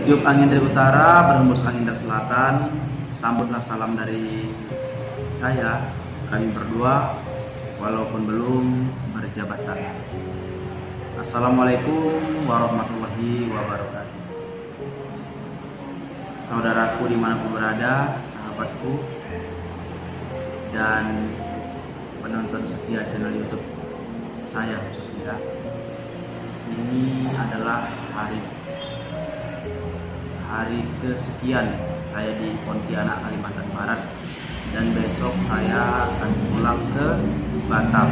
Tiup angin dari utara, berhembus angin dari selatan. Sambutlah salam dari saya, kami berdua, walaupun belum berjabat tangan. Assalamualaikum warahmatullahi wabarakatuh. Saudaraku dimanapun berada, sahabatku, dan penonton setia channel YouTube saya khususnya. Ini adalah hari kesekian saya di Pontianak, Kalimantan Barat, dan besok saya akan pulang ke Batam,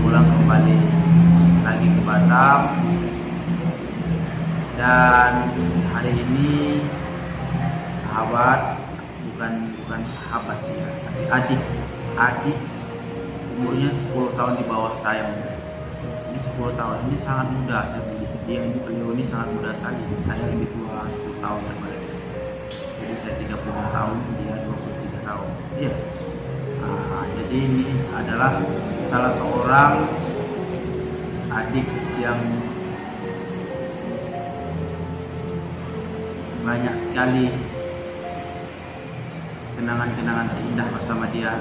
pulang kembali lagi ke Batam. Dan hari ini sahabat, bukan sahabat sih ya, tapi adik umurnya 10 tahun di bawah saya. Ini 10 tahun, ini sangat muda. Beliau ini sangat muda sekali. Saya lebih tua 10 tahun yang lalu. Jadi saya 30 tahun, dia 23 tahun. Iya. Jadi ini adalah salah seorang adik yang banyak sekali kenangan-kenangan terindah bersama dia.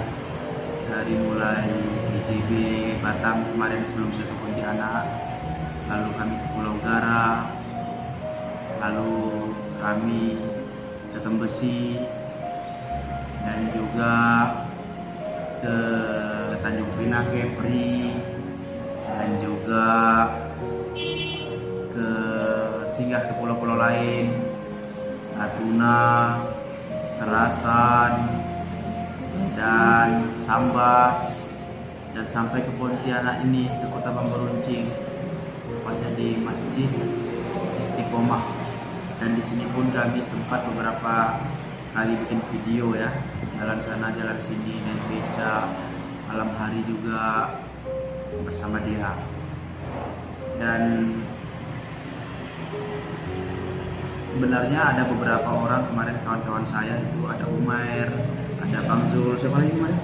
Dari mulai IJB Batam kemarin sebelum saya ke Pontianak, lalu kami ke Pulau Gara, lalu kami ke Tembesi, dan juga ke Tanjung Pinang, Kepri, dan juga singgah ke pulau-pulau lain, Natuna, Serasan, dan Sambas, dan sampai ke Pontianak ini, ke Kota Bamberuncing, tepatnya di Masjid Istiqomah. Dan di sini pun kami sempat beberapa kali bikin video ya, jalan sana jalan sini, dan beca malam hari juga bersama dia. Dan sebenarnya ada beberapa orang kemarin, kawan-kawan saya itu, ada Umair, ada Bang Zul, siapa lagi kemarin?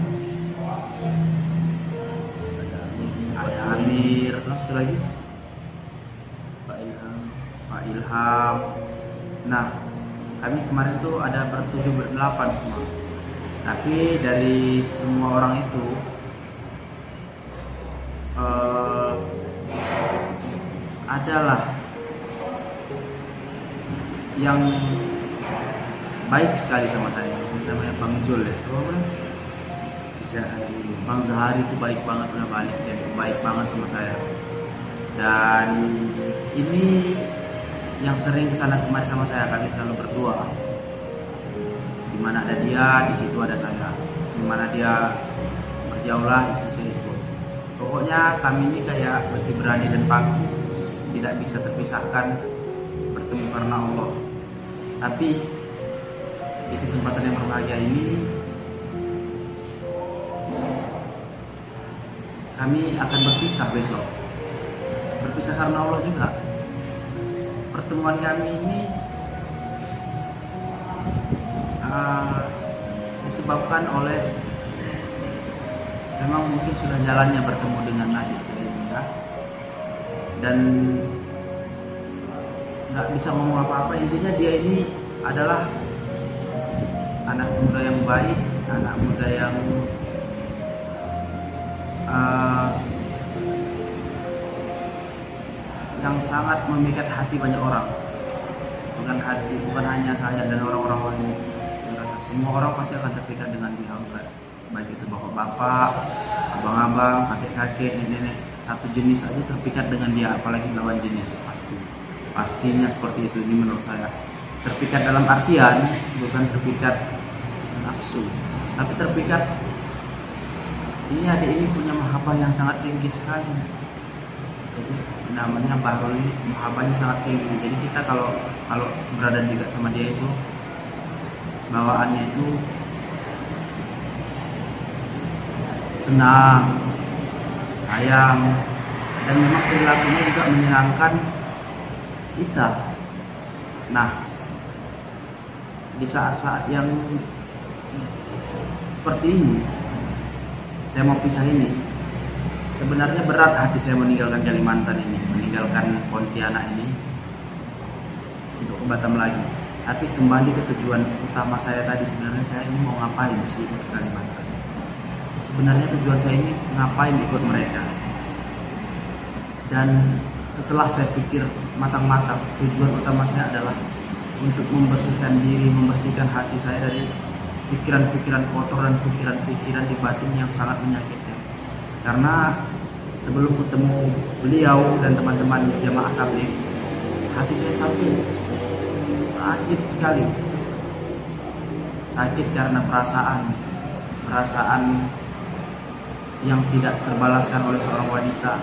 Ada Amir, satu lagi Pak Ilham. Nah, kami kemarin tuh ada bertujuh, berdelapan semua. Tapi dari semua orang itu adalah yang baik sekali sama saya, namanya Bang Zul ya. Bang Zahari itu baik banget, udah balik dan baik banget sama saya. Dan ini yang sering kesana kemari sama saya, kami selalu berdua. Dimana ada dia, di situ ada saya. Dimana dia berjauhlah, di situ saya ikut. Pokoknya kami ini kayak masih berani dan paku, tidak bisa terpisahkan, bertemu karena Allah. Tapi di kesempatan yang berbahagia ini, kami akan berpisah besok. Berpisah karena Allah juga. Pertemuan kami ini disebabkan oleh memang mungkin sudah jalannya bertemu dengan adik saya, dan nggak bisa ngomong apa-apa. Intinya dia ini adalah anak muda yang baik, anak muda yang sangat memikat hati banyak orang. Bukan hanya saya dan orang-orang lain. Semua orang pasti akan terpikat dengan dia, baik itu bapak-bapak, abang-abang, kakek-kakek, nenek-nenek. Satu jenis aja terpikat dengan dia, apalagi lawan jenis. Pastinya seperti itu. Ini menurut saya terpikat dalam artian bukan terpikat nafsu, tapi terpikat ini adik ini punya mahabbah yang sangat tinggi sekali. Jadi namanya Bahrul ini mahabbahnya sangat tinggi. Jadi kita kalau berada dekat sama dia itu, bawaannya itu senang, sayang, dan memang perilakunya juga menyenangkan kita. Nah, di saat-saat yang seperti ini, saya mau pisah ini, sebenarnya berat hati saya meninggalkan Kalimantan ini, meninggalkan Pontianak ini. untuk ke Batam lagi. Tapi kembali ke tujuan utama saya tadi, sebenarnya saya ini mau ngapain sih ke Kalimantan. Sebenarnya tujuan saya ini ngapain ikut mereka. Dan setelah saya pikir matang-matang, tujuan utama saya adalah untuk membersihkan diri, membersihkan hati saya dari pikiran-pikiran kotor dan pikiran-pikiran di batin yang sangat menyakitkan. Karena sebelum ketemu beliau dan teman-teman jamaah tabligh, hati saya sakit sekali. Sakit karena perasaan yang tidak terbalaskan oleh seorang wanita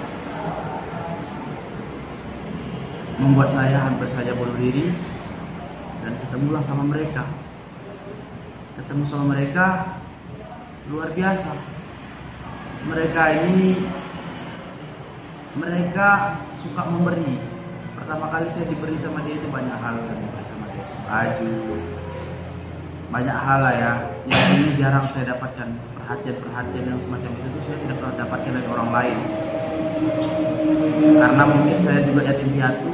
membuat saya hampir saja bunuh diri. Dan ketemulah sama mereka. Ketemu sama mereka luar biasa. Mereka suka memberi. Pertama kali saya diberi sama dia itu banyak hal yang diberi sama dia. Baju, banyak hal lah ya. Yang ini jarang saya dapatkan. Perhatian yang semacam itu saya tidak pernah dapatkan dari orang lain. Karena mungkin saya juga yatim piatu,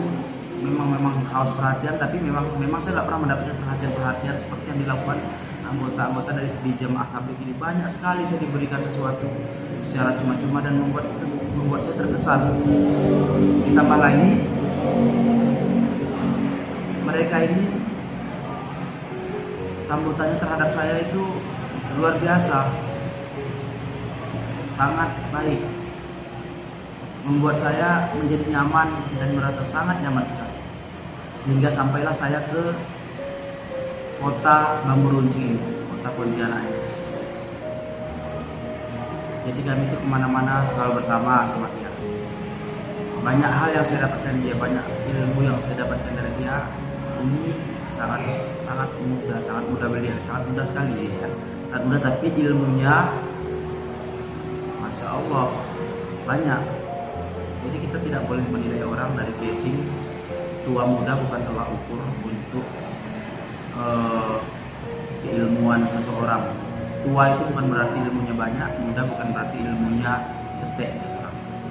memang haus perhatian, tapi memang saya nggak pernah mendapatkan perhatian seperti yang dilakukan anggota-anggota dari di jamaah tabligh ini. Banyak sekali saya diberikan sesuatu secara cuma-cuma dan membuat saya terkesan. Ditambah lagi mereka ini sambutannya terhadap saya itu luar biasa, sangat baik, membuat saya menjadi nyaman dan merasa sangat nyaman sekali. Sehingga sampailah saya ke kota Bambu Runcing, kota Pontianak. Jadi kami itu kemana-mana selalu bersama sama dia. Banyak hal yang saya dapatkan dia, banyak ilmu yang saya dapatkan dari dia. Ini sangat mudah beliau, sangat mudah sekali ya. Sangat mudah, tapi ilmunya Masya Allah banyak. Jadi kita tidak boleh menilai orang dari casing tua muda, bukan tolak ukur untuk keilmuan seseorang. Tua itu bukan berarti ilmunya banyak, muda bukan berarti ilmunya cetek.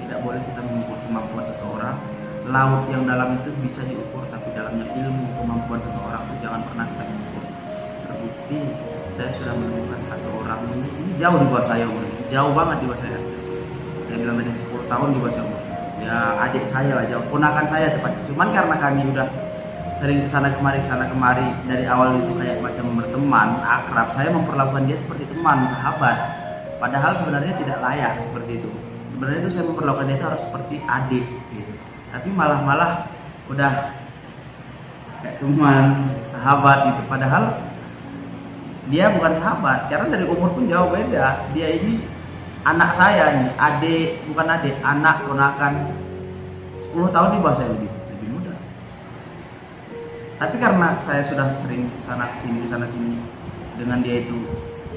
Tidak boleh kita mengukur kemampuan seseorang. Laut yang dalam itu bisa diukur, tapi dalamnya ilmu kemampuan seseorang itu jangan pernah kita mengukur. Terbukti saya sudah menemukan satu orang ini jauh di bawah saya, jauh banget di bawah saya. Saya bilang tadi 10 tahun di bawah saya. Ya adik saya lah, jauh ponakan saya tepatnya. Cuman karena kami udah sering kesana kemari dari awal itu kayak macam berteman, akrab, saya memperlakukan dia seperti teman, sahabat. Padahal sebenarnya tidak layak seperti itu. Sebenarnya itu saya memperlakukan dia itu harus seperti adik gitu. Tapi malah udah kayak teman, sahabat gitu. Padahal dia bukan sahabat, karena dari umur pun jauh beda. Dia ini anak saya nih, anak ponakan 10 tahun di bawah saya lebih muda. Tapi karena saya sudah sering sana sini dengan dia itu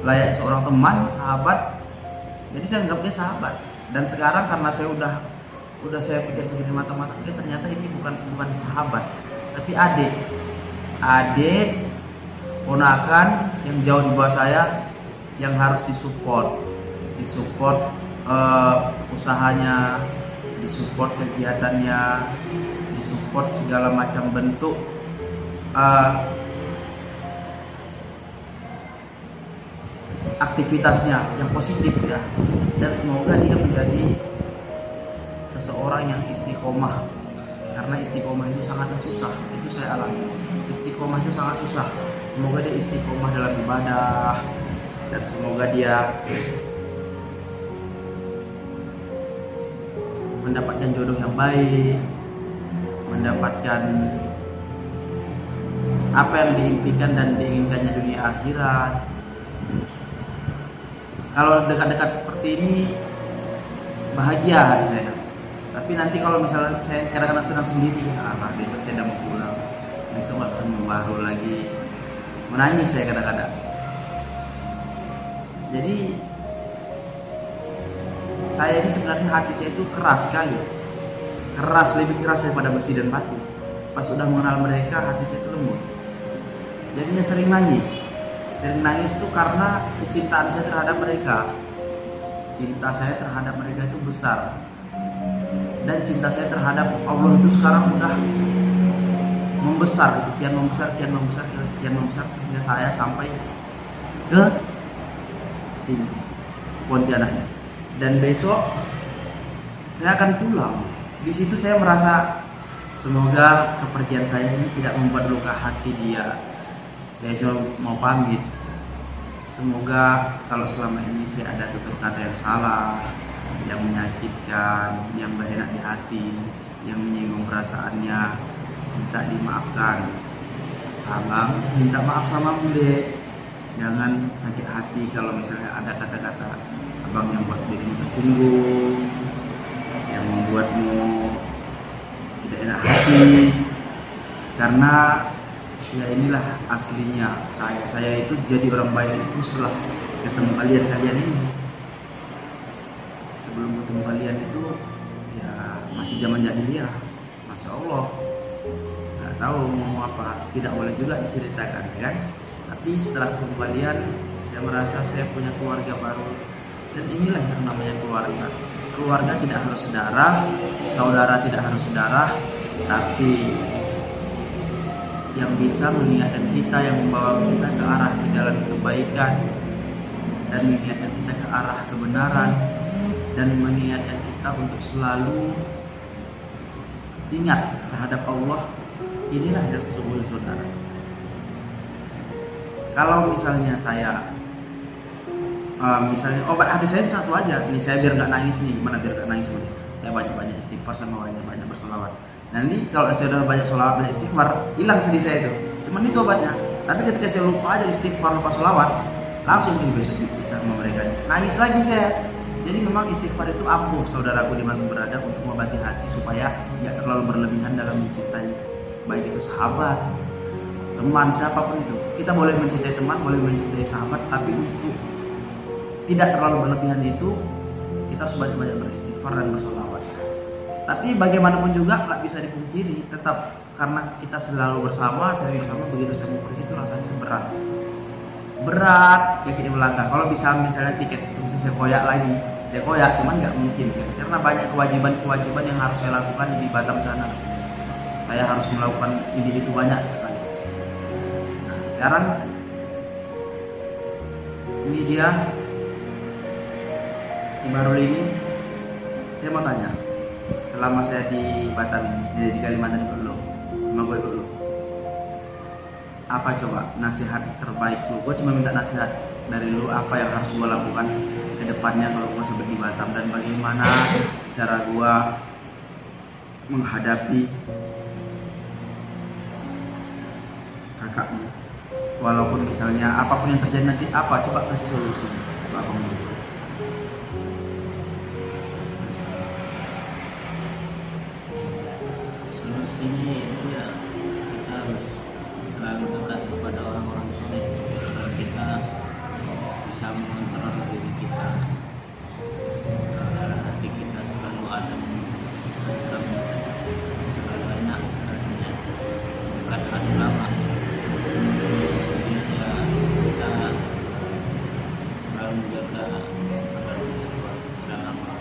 layak seorang teman, sahabat, jadi saya anggap dia sahabat. Dan sekarang karena saya udah saya pikir-pikir di mata-mata dia, ternyata ini bukan sahabat, tapi adik ponakan yang jauh di bawah saya, yang harus disupport usahanya, disupport kegiatannya, disupport segala macam bentuk aktivitasnya yang positif ya. Dan semoga dia menjadi seseorang yang istiqomah, karena istiqomah itu sangatlah susah. Itu saya alami, istiqomah itu sangat susah. Semoga dia istiqomah dalam ibadah, dan semoga dia mendapatkan jodoh yang baik, mendapatkan apa yang diimpikan dan diinginkannya dunia akhirat. Kalau dekat-dekat seperti ini bahagia hati saya. Tapi nanti kalau misalnya saya kadang-kadang sedang sendiri, besok saya udah mau pulang, besok ketemu baru lagi, menangis saya kadang-kadang. Jadi saya ini sebenarnya hati saya itu keras sekali, lebih keras daripada besi dan batu. Pas sudah mengenal mereka, hati saya itu lembut. Jadinya sering nangis itu karena kecintaan saya terhadap mereka. Cinta saya terhadap mereka itu besar, dan cinta saya terhadap Allah itu sekarang udah membesar, itu kian membesar sehingga saya sampai ke sini Pontianak. Dan besok saya akan pulang. Di situ saya merasa semoga kepergian saya ini tidak membuat luka hati dia. Saya cuma mau pamit. Semoga kalau selama ini saya ada tutur kata yang salah, yang menyakitkan, yang gak enak di hati, yang menyinggung perasaannya, minta dimaafkan. Abang minta maaf sama Bunda. Jangan sakit hati kalau misalnya ada kata-kata abang yang buat dirimu tersinggung, yang membuatmu tidak enak hati. Karena ya inilah aslinya saya itu jadi orang baik itu setelah ketemu kalian ini. Sebelum ketemu kalian itu ya masih zaman jahiliyah, masya Allah, nggak tahu mau apa, tidak boleh juga diceritakan, kan? Tapi setelah ketemu kalian, saya merasa saya punya keluarga baru, dan inilah yang namanya keluarga. Keluarga tidak harus saudara tidak harus saudara, tapi yang bisa mengingatkan kita, yang membawa kita ke arah ke jalan kebaikan, dan mengingatkan kita ke arah kebenaran, dan mengingatkan kita untuk selalu ingat terhadap Allah. Inilah yang sesungguhnya saudara. Kalau misalnya saya misalnya obat hati saya satu aja, ini saya biar nggak nangis nih, gimana biar nggak nangis nih? Saya banyak istighfar sama banyak bersolawat. Nah ini kalau saya udah banyak solawat, banyak istighfar, hilang sedih saya itu. Cuman itu obatnya. Tapi ketika saya lupa aja istighfar, lupa solawat, langsung besok bisa sama mereka. Nangis lagi saya. Jadi memang istighfar itu ampuh saudaraku dimana berada untuk mengobati hati supaya nggak terlalu berlebihan dalam mencintai, baik itu sahabat, teman, siapapun itu. Kita boleh mencintai teman, boleh mencintai sahabat, tapi untuk tidak terlalu berlebihan itu kita harus banyak-banyak beristighfar dan bersolawat. Tapi bagaimanapun juga nggak bisa dipungkiri, tetap karena kita selalu bersama, sering bersama, begitu saya mau pergi itu rasanya berat kaki melangkah. Kalau bisa misalnya tiket itu bisa saya koyak, cuman nggak mungkin kan? Karena banyak kewajiban yang harus saya lakukan di Batam sana. Saya harus melakukan ini itu banyak sekali. Nah sekarang ini dia si Barul ini. Saya mau tanya, selama saya di Batam ini, di Kalimantan dulu, sama gue dulu, apa coba nasihat terbaik lu? Gue cuma minta nasihat dari lu, apa yang harus gue lakukan ke depannya kalau gue sampai di Batam, dan bagaimana cara gue menghadapi kakakmu, walaupun misalnya apapun yang terjadi nanti, apa coba kasih solusi apa menurut? Solusinya itu ya kita harus selalu dekat kepada orang-orang soleh agar kita bisa mengontrol diri kita, agar hati kita selalu adem, selalu enak rasanya dekat dengan ulama. Jadi ya kita selalu menjaga agar bisa keluar dari apa,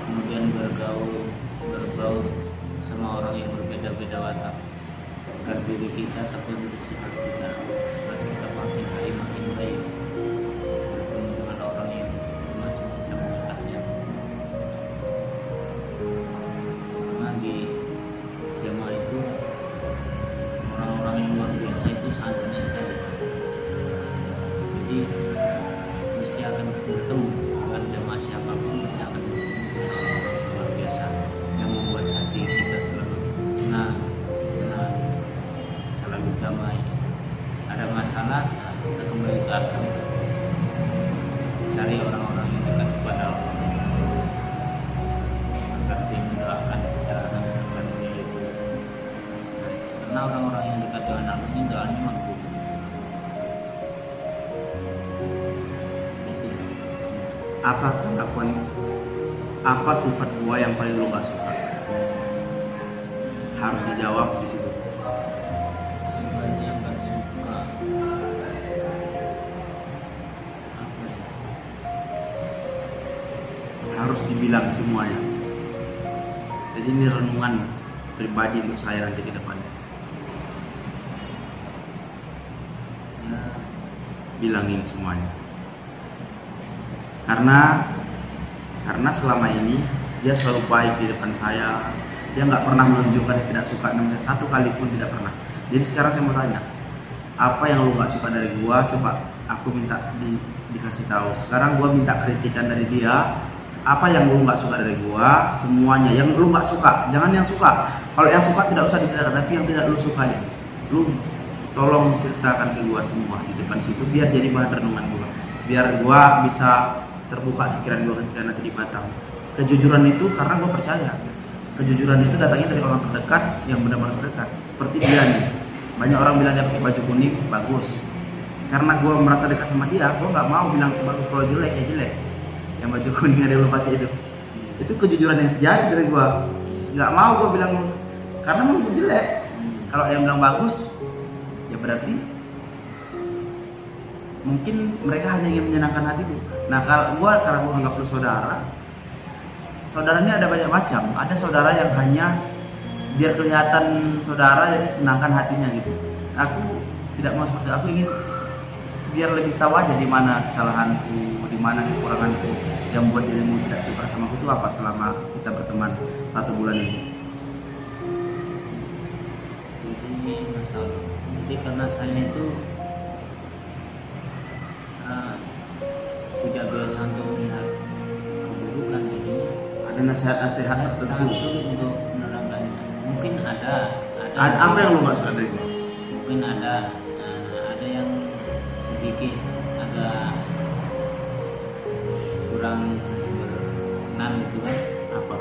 kemudian bergaul sama orang yang berbeda-beda watak, agar diri kita terbentuk sifat kita, supaya kita makin hari makin baik, bertemu dengan orang yang macam-macam wataknya. Karena di jamaah itu orang-orang yang luar biasa itu sangat banyak sekali. Jadi mesti akan bertemu dengan jamaah siapapun, mesti akan bertemu dengan orang-orang luar biasa yang membuat hati kita selalu tenang, selalu damai. Ada masalah, kita kembali ke agama, cari orang-orang yang dekat kepada Allah, agar dia mendoakan kita agar menyelidiku. Karena orang-orang yang dekat dengan Allah ini doanya makbul. Apa kelakuan, apa sifat gua yang paling lu gak suka? Harus dijawab di situ. Sebenarnya nggak suka apa ya? Harus dibilang semuanya. Jadi ini renungan pribadi untuk saya nanti ke depan. ya, bilangin semuanya. Karena selama ini dia selalu baik di depan saya, dia nggak pernah menunjukkan dia tidak suka namanya, satu kali pun tidak pernah. Jadi sekarang saya mau tanya, apa yang lu nggak suka dari gua? Coba aku minta dikasih tahu. Sekarang gua minta kritikan dari dia. Apa yang lu nggak suka dari gua? Semuanya yang lu nggak suka, jangan yang suka. Kalau yang suka tidak usah diceritakan, tapi yang tidak lu sukai, lu tolong ceritakan ke gua semua di depan situ, biar jadi bahan renungan gua, biar gua bisa terbuka pikiran gua ketika nanti di Batam. Kejujuran itu karena gua percaya kejujuran itu datangnya dari orang terdekat yang benar-benar terdekat. Seperti dia nih, banyak orang bilang dia pakai baju kuning bagus, karena gua merasa dekat sama dia, gua nggak mau bilang bagus. Kalau jelek ya jelek, yang baju kuning ada yang pakai itu kejujuran yang sejati dari gua. Nggak mau gua bilang karena memang jelek. Kalau yang bilang bagus, ya berarti mungkin mereka hanya ingin menyenangkan hatiku. Nah, karena gua anggap lu saudara ini ada banyak macam. Ada saudara yang hanya biar kelihatan saudara jadi senangkan hatinya gitu. Aku tidak mau seperti itu. Aku ingin biar lebih tahu aja di mana kesalahanku, di mana kekuranganku yang membuat dirimu tidak suka sama aku itu apa selama kita berteman 1 bulan ini. Jadi masalah. Jadi karena saya itu tidak biasa untuk melihat keburukan, jadinya Ada nasihat-nasihat sangat tertentu. sulit untuk menerangkannya. Mungkin ada Apa yang lu nggak suka dari gua? mungkin ada yang sedikit agak kurang berkenan gitu kan. Apa?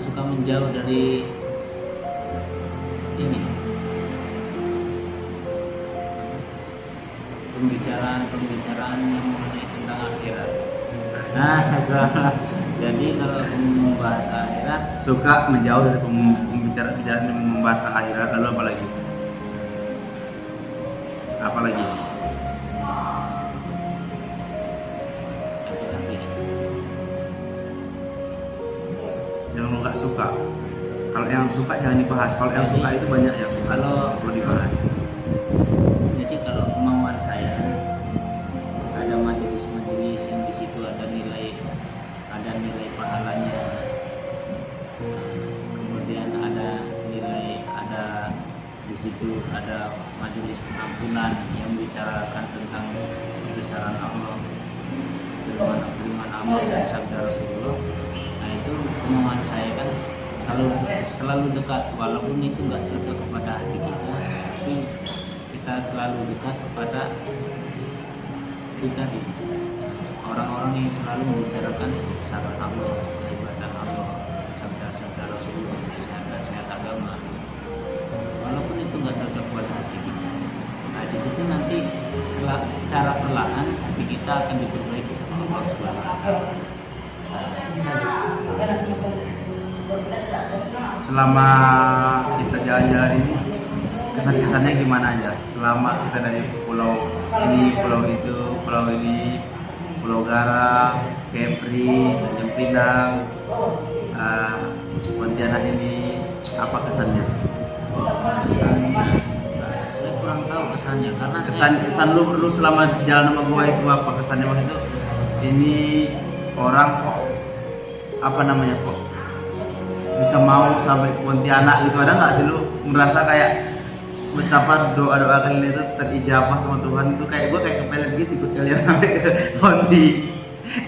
Suka menjauh dari ini pembicaraan yang mengenai tentang akhirat. Salah. Jadi kalau membahas akhirat, Suka menjauh dari pembicaraan yang membahas akhirat. Lalu apa lagi? Apa lagi? apalagi Yang lu nggak suka. Kalau yang suka jangan dibahas. Kalau yang suka itu banyak yang suka. Kalau- perlu dibahas. jadi kalau kemauan saya ada majelis-majelis yang di situ ada nilai pahalanya, kemudian ada di situ ada majelis pengampunan yang membicarakan tentang kebesaran Allah, firman Allah dan sabda Rasulullah. Nah itu kemauan saya kan selalu dekat, walaupun itu nggak cocok kepada hati kita, tapi kita selalu dekat kepada kita di orang-orang yang selalu membicarakan kebesaran Allah, ibadah Allah, sabda Rasulullah, nasihat agama, walaupun itu nggak cocok buat hati kita. Nah di situ nanti secara perlahan hati kita akan diperbaiki sama Allah Subhanahu wa Ta'ala. Selama kita jalan-jalan ini, kesan-kesannya gimana aja? Selama kita dari pulau ini, pulau itu, pulau ini, Pulau Gara, Kepri, Tanjung Pinang, Pontianak ini, apa kesannya? Saya kurang tahu kesannya karena Kesan lu selama jalan sama gua itu apa kesannya waktu itu? Ini orang kok apa namanya kok bisa mau sampai ke Pontianak gitu, ada nggak sih lu merasa kayak betapa doa-doa kalian itu terijabah sama Tuhan? Itu kayak gue kayak kepelet gitu ikut kalian sampai ke Ponti.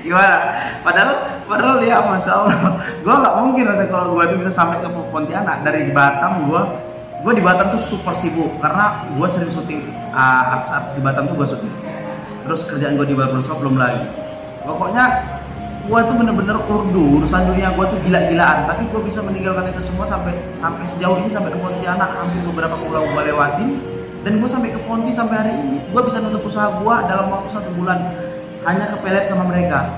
Gimana? Padahal ya Masya Allah, gue nggak mungkin rasanya kalau gue tuh bisa sampai ke Pontianak. Dari Batam gue di Batam tuh super sibuk karena gue sering syuting artis-artis di Batam tuh gue syuting. Terus kerjaan gue di barbershop belum lagi. Pokoknya gue tuh bener-bener urusan dunia gue tuh gila-gilaan, tapi gue bisa meninggalkan itu semua sampai sejauh ini, sampai ke Pontianak, hampir beberapa pulau gue lewatin, dan gue sampai ke Ponti sampai hari ini. Gue bisa nutup usaha gue dalam waktu 1 bulan hanya kepelet sama mereka.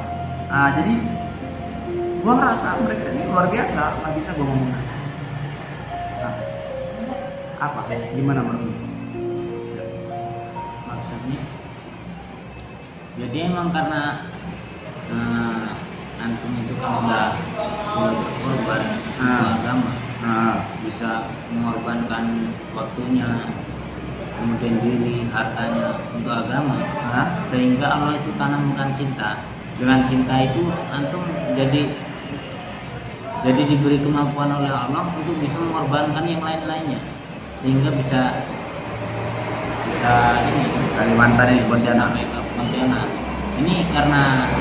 Nah jadi gue ngerasa mereka ini luar biasa, nggak bisa gue ngomong. Nah, apa sih? Gimana menurut? maksudnya jadi emang karena antum itu kan udah berkorban untuk agama, bisa mengorbankan waktunya, kemudian diri, hartanya untuk agama, sehingga Allah itu tanamkan cinta. Dengan cinta itu antum jadi diberi kemampuan oleh Allah untuk bisa mengorbankan yang lain-lainnya, sehingga bisa ini Kalimantan ini Pontianak. sampai ke Pontianak. Ini karena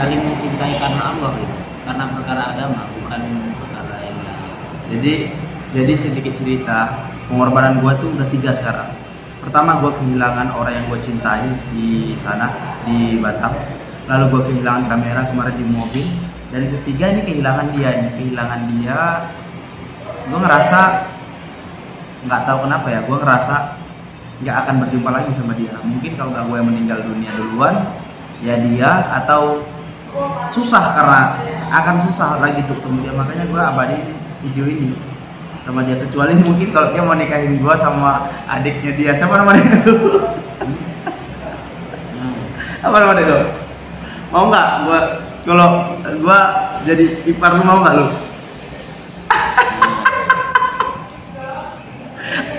saling mencintai karena Allah gitu, karena perkara agama, bukan perkara yang lain. Jadi sedikit cerita, pengorbanan gue tuh udah 3 sekarang. Pertama, gue kehilangan orang yang gue cintai di sana, di Batam. Lalu gue kehilangan kamera kemarin di mobil. Dan ketiga ini kehilangan dia. Gue ngerasa, nggak tahu kenapa ya, gue ngerasa nggak akan berjumpa lagi sama dia. Mungkin kalau nggak gue yang meninggal dunia duluan, ya dia, atau susah, karena akan susah lagi tuh kemudian. Makanya gue abadi video ini sama dia, kecuali mungkin kalau dia mau nikahin gue sama adiknya dia. Siapa namanya itu? Apa namanya itu? Mau nggak gue, kalau gue jadi ipar lu, mau nggak lu?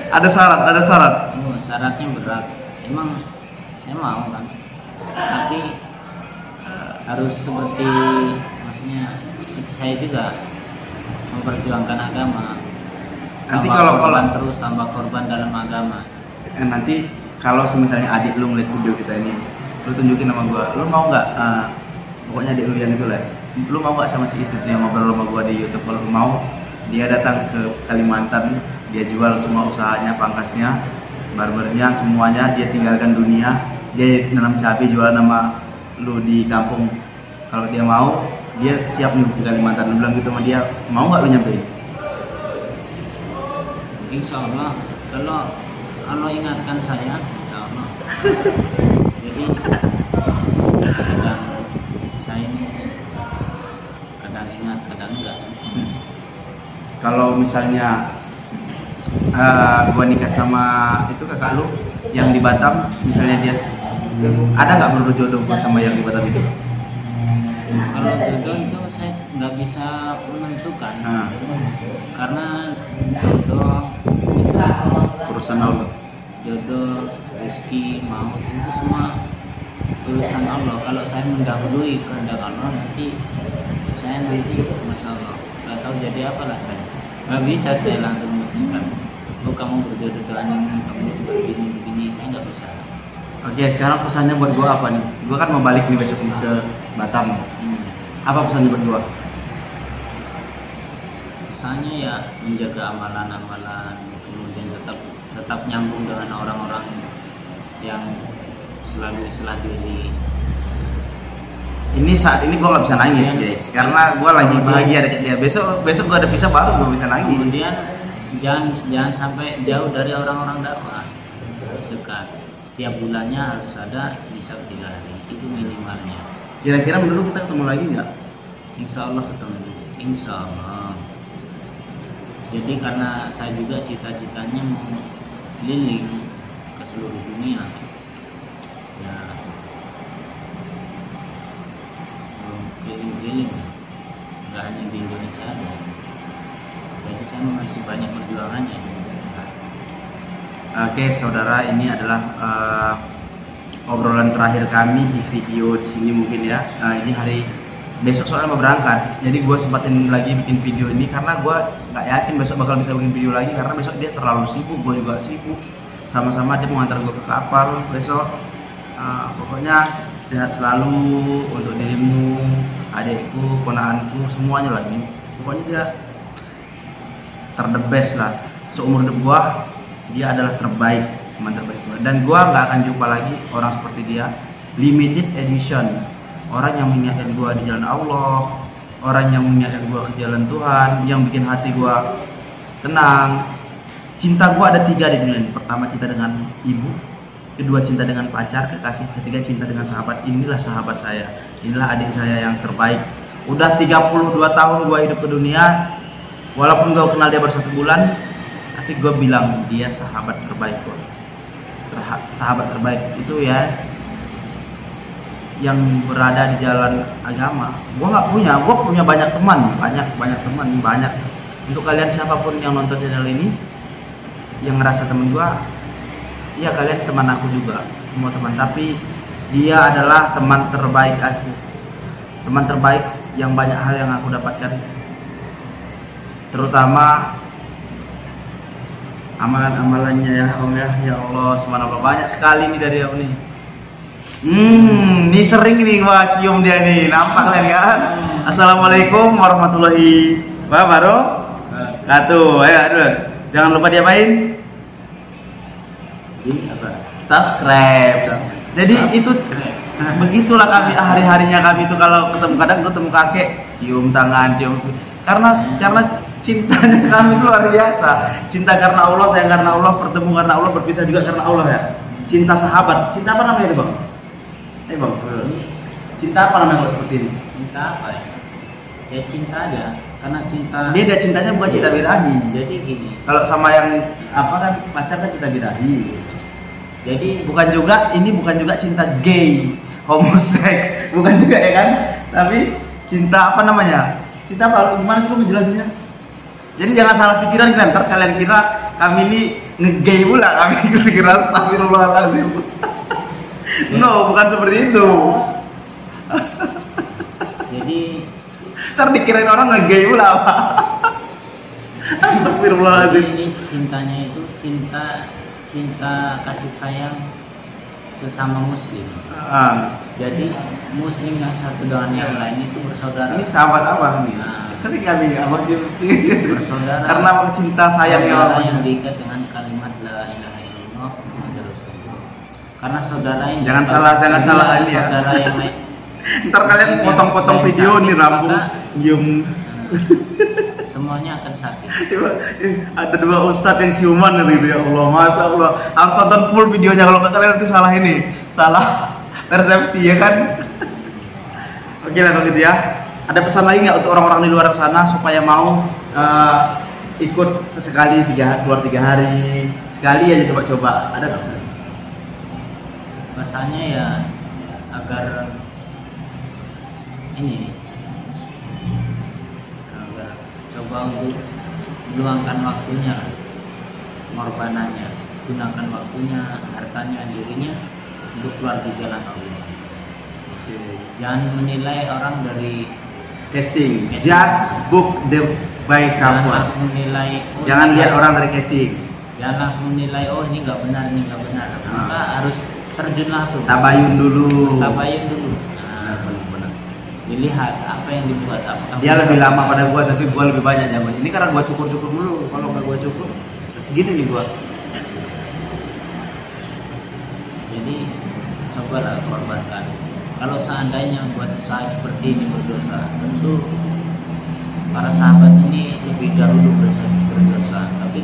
Ada syarat. Syaratnya berat. Emang saya mau kan, tapi harus seperti, maksudnya seperti saya juga memperjuangkan agama. Nanti tambah kalau terus tambah korban dalam agama. Nanti kalau misalnya adik lu ngeliat video kita ini, lu tunjukin sama gua, lu mau nggak? Pokoknya adik lu yang itu lah, lu mau nggak sama si itu yang ngobrol sama gua di YouTube? Kalau lu mau, dia datang ke Kalimantan, dia jual semua usahanya, pangkasnya, barbernya, semuanya, dia tinggalkan dunia, dia nanam cabai, jualan nama lu di kampung. Kalau dia mau, dia siap nih ke Kalimantan. Lu bilang gitu sama dia, mau nggak lu nyampein? Insya Allah, kalau Allah ingatkan saya, insya Allah. Jadi kadang saya ini kadang ingat, kadang enggak. Kalau misalnya gua nikah sama itu kakak lu yang di Batam, misalnya dia ada nggak menurut jodoh gua sama yang di Batam itu? Kalau jodoh itu saya nggak bisa menentukan, karena jodoh Urusan Allah. jodoh, rezeki, maut itu semua urusan Allah. Kalau saya mendahului kehendak Allah, nanti masya Allah nggak tahu jadi apalah saya. Nggak bisa saya langsung memutuskan, oh kamu berjodoh dengan ini, kamu begini, saya nggak bisa. Oke, sekarang pesannya buat gua apa nih? Gua kan mau balik nih besok ke Batam. Apa pesannya buat gua? Pesannya ya menjaga amalan-amalan, kemudian tetap nyambung dengan orang-orang yang selalu islah diri. Ini saat ini gua nggak bisa nangis guys, karena gua lagi bahagia dekat dia. Besok gua ada pisah baru gua bisa nangis. Kemudian jangan sampai jauh dari orang-orang dakwah, harus dekat. Tiap bulannya harus ada bisa 3 hari, itu minimalnya. Kira-kira menurut kita ketemu lagi nggak? Insya Allah ketemu, insya Allah. Jadi karena saya juga cita-citanya mau keliling ke seluruh dunia, ya keliling-keliling, nggak hanya di Indonesia aja. Jadi saya masih banyak perjuangannya. Oke, saudara, ini adalah obrolan terakhir kami di video di sini mungkin ya. Ini hari besok soalnya mau berangkat, jadi gue sempatin lagi bikin video ini karena gue nggak yakin besok bakal bisa bikin video lagi karena besok dia terlalu sibuk, gue juga sibuk. Sama-sama dia mau antar gue ke kapal besok. Pokoknya sehat selalu untuk dirimu, adikku, ponakanku, semuanya lagi. Pokoknya dia terdebes lah. Seumur hidup gue dia adalah terbaik, teman terbaik gue. Dan gue nggak akan jumpa lagi orang seperti dia. Limited edition. Orang yang mengingatkan gue di jalan Allah, orang yang mengingatkan gue ke jalan Tuhan, yang bikin hati gue tenang. Cinta gue ada 3 di dunia ini. Pertama cinta dengan ibu, kedua cinta dengan pacar, kekasih, ketiga cinta dengan sahabat. Inilah sahabat saya, inilah adik saya yang terbaik. Udah 32 tahun gue hidup ke dunia, walaupun gue kenal dia baru 1 bulan, tapi gue bilang dia sahabat terbaik gue. Sahabat terbaik itu ya yang berada di jalan agama. Gue punya banyak teman, banyak. Untuk kalian siapapun yang nonton channel ini, yang ngerasa temen gue, iya kalian teman aku juga, semua teman, tapi dia adalah teman terbaik aku, teman terbaik yang banyak hal yang aku dapatkan, terutama amalan-amalannya ya Om ya. Ya Allah, subhanallah, banyak sekali nih dari aku nih. Nih sering nih gua cium dia nih, nampak kalian kan? Assalamualaikum warahmatullahi wabarakatuh. Ayo, aduh, jangan lupa diapain? Subscribe. Jadi itu begitulah kami hari-harinya kami itu kalau kadang ketemu kakek, cium tangan, cium, karena cintanya kami luar biasa. Cinta karena Allah, sayang karena Allah, bertemu karena Allah, berpisah juga karena Allah ya. Cinta sahabat. Cinta apa namanya ini, Bang? Bang. Cinta apa namanya kalau seperti ini? Cinta apa ya? Ya cinta aja. Karena cinta. Beda cintanya, bukan cinta birahi. Jadi gini. Kalau sama yang apa kan pacar kan cinta birahi. Jadi bukan juga cinta gay, homoseks, bukan juga ya kan? Tapi cinta apa namanya? Cinta apa? Gimana sih lu menjelasinnya? Jadi jangan salah pikiran kan, ntar kalian kira kami ini nge-gay pula, kami kira astagfirullahaladzim. No, bukan seperti itu. Jadi ntar dikirain orang nge-gay pula apa? Astagfirullahaladzim. Ini cintanya itu cinta kasih sayang sesama muslim. Jadi muslim yang satu dengan yang lain itu bersaudara. Ini sahabat abang nih. Sering kali abang bersaudara. Karena cinta sayangnya abang yang diikat dengan kalimat la ilaha illallah Muhammadur Rasulullah. Karena saudara yang jangan salah ini ya. Saudara yang lain. Ntar kalian potong-potong video nih rambut nyium. Semuanya akan sakit. Ada dua ustadz yang ciuman gitu ya Allah, masya Allah. Harus tonton full videonya, kalau nggak kalian nanti salah persepsi ya kan. Oke lah begitu ya. Ada pesan lagi nggak untuk orang-orang di luar sana supaya mau ikut sesekali 2-3 hari sekali aja coba-coba? Ada nggak pesan? Pesannya ya agar ini. Coba untuk meluangkan waktunya, pengorbanannya, gunakan waktunya, hartanya, dirinya untuk keluar di jalan Allah. Jangan menilai orang dari casing. Just book the by cover. Jangan lihat orang dari casing. Jangan langsung menilai, oh ini nggak benar, ini nggak benar. Maka harus terjun langsung. Tabayun dulu. Dilihat apa yang dibuat, apakah dia lebih lama pada gua tapi gua lebih banyak zaman ini karena gua cukur dulu. Kalau nggak gua cukur segini nih gua. Jadi cobalah korbankan. Kalau seandainya buat usaha seperti ini berdosa, tentu para sahabat ini lebih dahulu berdosa, tapi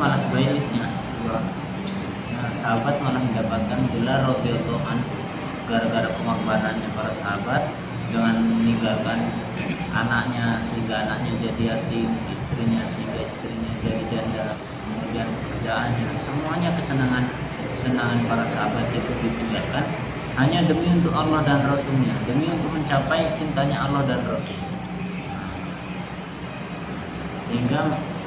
malah sebaliknya, sahabat malah mendapatkan gelar radhiyallahu anhu gara-gara pengorbanannya para sahabat dengan meninggalkan anaknya sehingga anaknya jadi yatim, istrinya sehingga istrinya jadi janda, kemudian pekerjaannya, semuanya kesenangan para sahabat itu ditinggalkan hanya demi untuk Allah dan Rasulnya, demi untuk mencapai cintanya Allah dan Rasul. Sehingga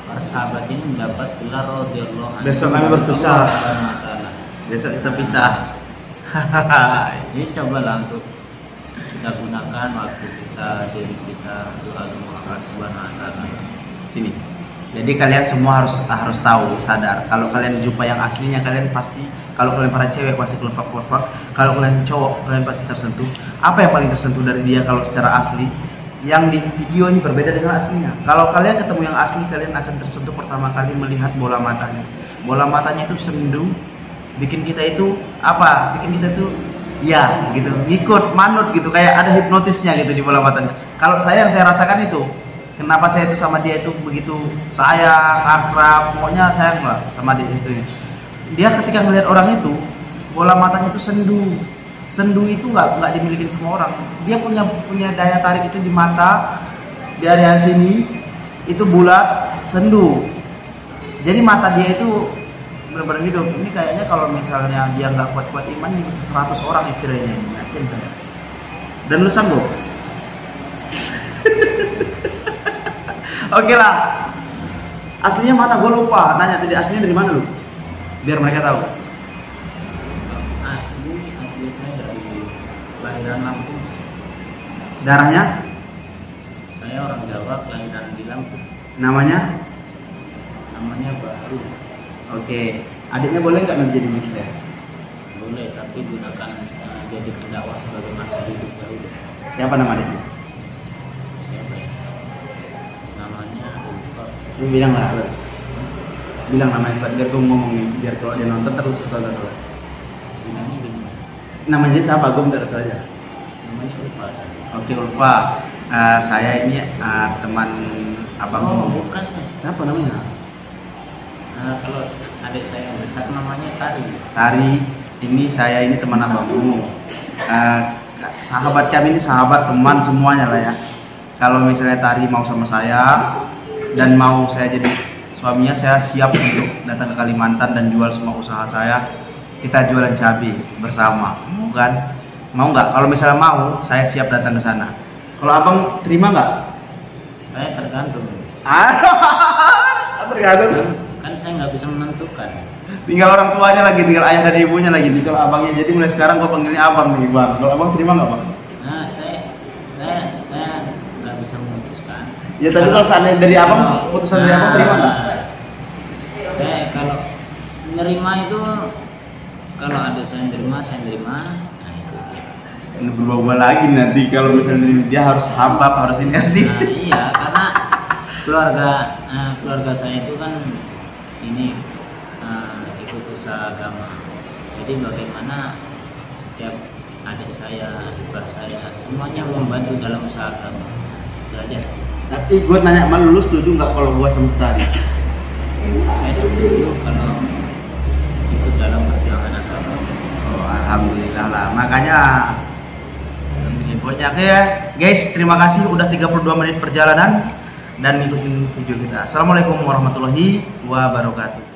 para sahabat ini mendapat gelar radhiyallahu anhu. Besok kami berpisah. Besok kita pisah. Jadi cobalah untuk kita gunakan waktu kita, diri kita untuk Allah Subhanahu wa taala. Sini. Jadi kalian semua harus tahu, sadar. Kalau kalian jumpa yang aslinya, kalian pasti, kalau kalian para cewek pasti kelopak-kelopak. Kalau kalian cowok, kalian pasti tersentuh. Apa yang paling tersentuh dari dia kalau secara asli? Yang di video ini berbeda dengan aslinya. Kalau kalian ketemu yang asli, kalian akan tersentuh pertama kali melihat bola matanya. Bola matanya itu sendu. Bikin kita itu apa? Bikin kita tuh ya gitu, ngikut, manut gitu, kayak ada hipnotisnya gitu di bola matanya. Kalau saya yang saya rasakan itu, kenapa saya itu sama dia itu begitu sayang, akrab, pokoknya sayang lah sama dia itu. Dia ketika melihat orang itu, bola matanya itu sendu. Sendu itu nggak dimiliki semua orang. Dia punya daya tarik itu di mata, di area sini itu bulat, sendu. Jadi mata dia itu benar-benar hidup. Ini kayaknya kalau misalnya dia nggak kuat-kuat iman, ini bisa 100 orang istilahnya ini, yakin saya. Dan lu sanggup? Oke lah. Aslinya mana? Gue lupa. Nanya tadi aslinya dari mana lu? biar mereka tahu. Asli saya dari kelahiran Lampung. Darahnya? Saya orang Jawa, kelahiran di Lampung. Namanya? Namanya Baru. Oke. Adiknya boleh nggak nanti jadi mixer? Boleh, tapi gunakan jadi pendakwah sebagai mata hidup Baru. Siapa nama adiknya? Siapa ya? Namanya lupa. Lu bilang lah. Bilang namanya biar gue ngomongin, biar kalau dia nonton terus tonton. Bilangnya gimana? Namanya siapa? Gue terus aja. Namanya lupa. Oke, lupa. Saya ini teman abang. Oh, bukan saya. Siapa namanya? Kalau adik saya yang besar namanya Tari. Tari. Ini saya ini teman abangmu. Sahabat kami ini sahabat teman semuanya lah ya. Kalau misalnya Tari mau sama saya dan mau saya jadi suaminya, saya siap untuk datang ke Kalimantan dan jual semua usaha saya. Kita jualan cabai bersama, mau kan? Mau nggak? Kalau misalnya mau, saya siap datang ke sana. Kalau abang terima nggak? Saya tergantung. Tergantung. Kan saya nggak bisa menentukan. Tinggal orang tuanya lagi, tinggal ayah dan ibunya lagi. Kalau abangnya, jadi mulai sekarang gua panggilnya abang nih, bang. Kalau abang terima nggak, bang? Nah, saya nggak bisa memutuskan. Ya tadi kalau seandainya dari abang, putusan dari abang terima nggak? Saya kalau menerima itu, kalau ada saya nerima, saya nerima. Nah, itu. Ini berubah-ubah lagi nanti kalau misalnya dia harus hambap, harus ini harus ini. Nah, iya, karena keluarga saya itu kan ini ikut usaha agama. Jadi bagaimana setiap adik saya, ipar saya, semuanya membantu dalam usaha agama. Itu aja. Tapi gue nanya sama lu setuju nggak kalau gua sama Tari? Saya setuju kalau ikut dalam perjuangan agama. Oh, alhamdulillah lah. Makanya infonya ya, guys. Terima kasih udah 32 menit perjalanan dan ikutin video kita. Assalamualaikum warahmatullahi wabarakatuh.